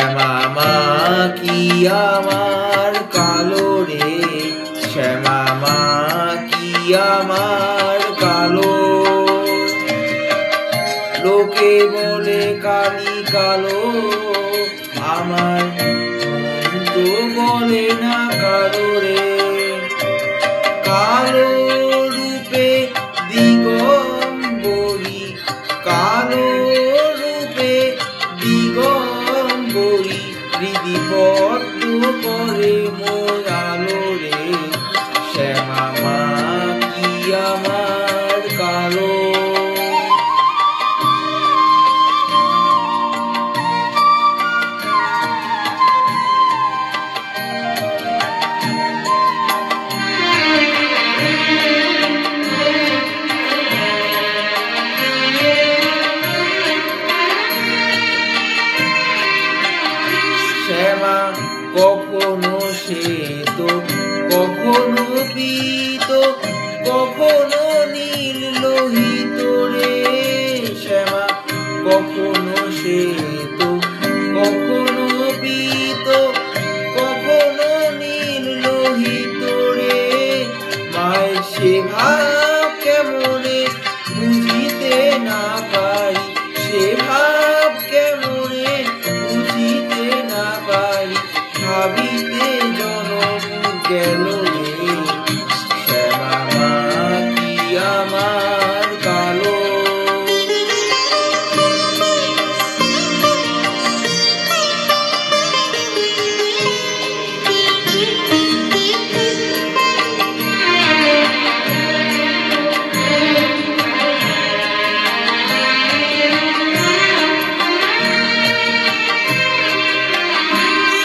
শ্যামা মা কি আমার কালো রে, শ্যামা মা কি আমার কালো। লোকে বলে কালি কালো, আমার মন তো বলে না কালো রে। কালো রূপে দিগম্বরী, কালো রূপে দিগম্বরী, হৃদি পদ্ম করে মোর আলো রে। শ্যামা মা কি আমার কালো। শ্যামা কখনো শ্বেত, কখনো পীত, কখনো নীল লোহিত রে। শ্যামা কখনো শ্বেত, কখনো পীত, কখনো নীল লোহিত রে। মায়ের সে ভাব কেমনে বুঝিতে না পারি, সে ভাব কেমনে বুঝিতে না পারি, ভাবিতে জনম গেল রে। শ্যামা মা কি আমার কালো।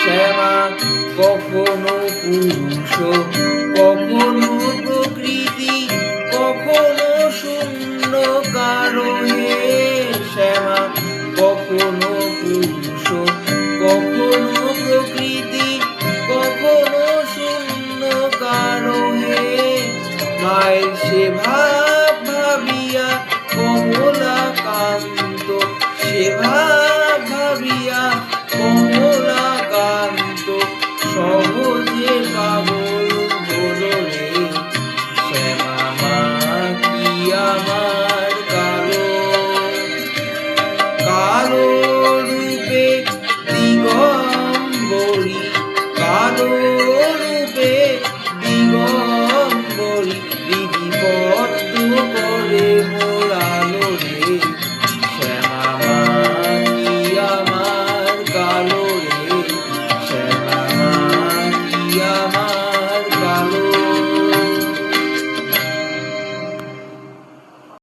শ্যামা কখনো পুরুষ,